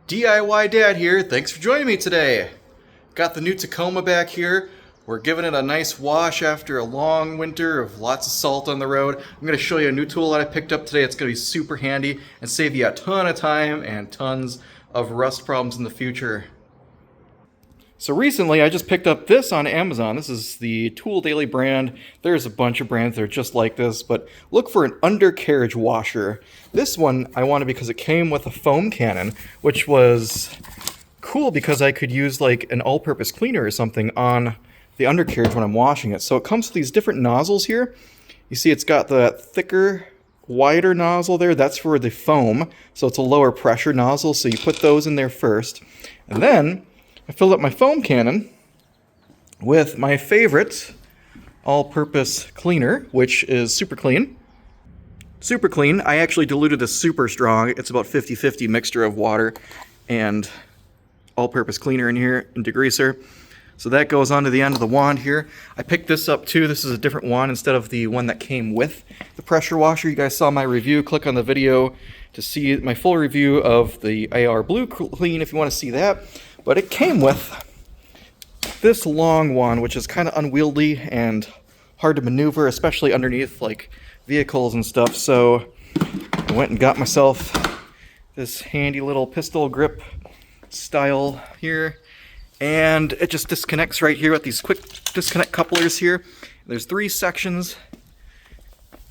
DIY Dad here. Thanks for joining me today. Got the new Tacoma back here. We're giving it a nice wash after a long winter of lots of salt on the road. I'm going to show you a new tool that I picked up today. It's going to be super handy and save you a ton of time and tons of rust problems in the future. So recently I just picked up this on Amazon. This is the Tool Daily brand. There's a bunch of brands that are just like this, but look for an undercarriage washer. This one I wanted because it came with a foam cannon, which was cool because I could use like an all-purpose cleaner or something on the undercarriage when I'm washing it. So it comes with these different nozzles here. You see it's got the thicker, wider nozzle there. That's for the foam. So it's a lower pressure nozzle. So you put those in there first. And then I filled up my foam cannon with my favorite all-purpose cleaner, which is SuperClean. SuperClean, I actually diluted this super strong. It's about 50-50 mixture of water and all-purpose cleaner in here and degreaser. So that goes onto the end of the wand here. I picked this up too. This is a different wand instead of the one that came with the pressure washer. You guys saw my review. Click on the video to see my full review of the AR Blue Clean if you want to see that. But it came with this long wand, which is kind of unwieldy and hard to maneuver, especially underneath like vehicles and stuff. So I went and got myself this handy little pistol grip style here. And it just disconnects right here with these quick disconnect couplers here. There's 3 sections.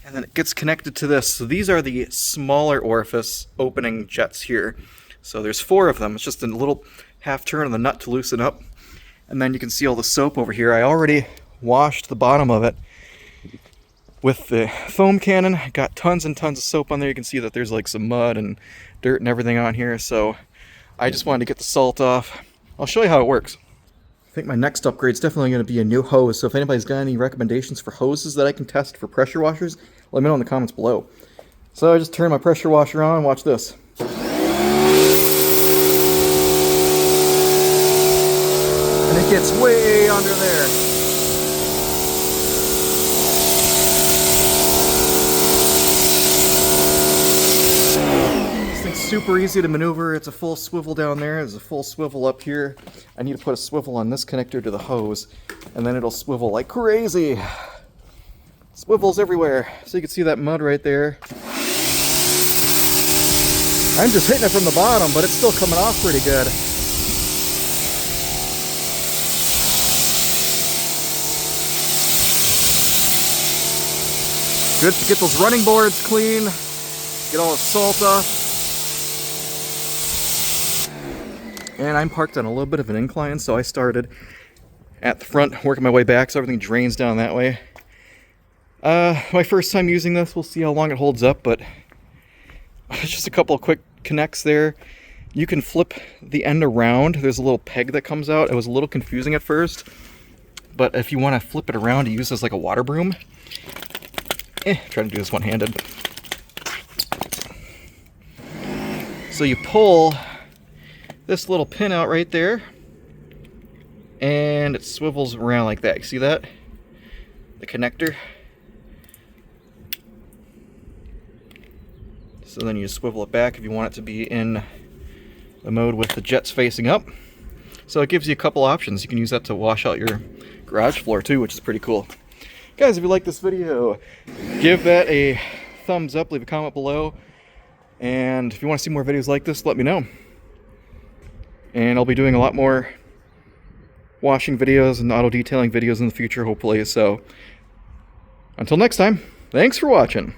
And then it gets connected to this. So these are the smaller orifice opening jets here. So there's 4 of them. It's just a little half turn of the nut to loosen up. And then you can see all the soap over here. I already washed the bottom of it with the foam cannon. I got tons and tons of soap on there. You can see that there's like some mud and dirt and everything on here. So I just wanted to get the salt off. I'll show you how it works. I think my next upgrade is definitely going to be a new hose. So if anybody's got any recommendations for hoses that I can test for pressure washers, let me know in the comments below. So I just turned my pressure washer on. Watch this. And it gets way under there. This thing's super easy to maneuver. It's a full swivel down there. There's a full swivel up here. I need to put a swivel on this connector to the hose, and then it'll swivel like crazy. Swivels everywhere. So you can see that mud right there. I'm just hitting it from the bottom, but it's still coming off pretty good. Good to get those running boards clean, get all the salt off. And I'm parked on a little bit of an incline, so I started at the front, working my way back so everything drains down that way. My first time using this, we'll see how long it holds up, but it's just a couple of quick connects there. You can flip the end around. There's a little peg that comes out. It was a little confusing at first, but if you want to flip it around to use this like a water broom, try to do this one-handed. So you pull this little pin out right there, and it swivels around like that. You see that? The connector. So then you just swivel it back if you want it to be in the mode with the jets facing up. So it gives you a couple options. You can use that to wash out your garage floor too, which is pretty cool. Guys, if you like this video, give that a thumbs up, leave a comment below. And if you want to see more videos like this, let me know. And I'll be doing a lot more washing videos and auto detailing videos in the future, hopefully. So until next time, thanks for watching.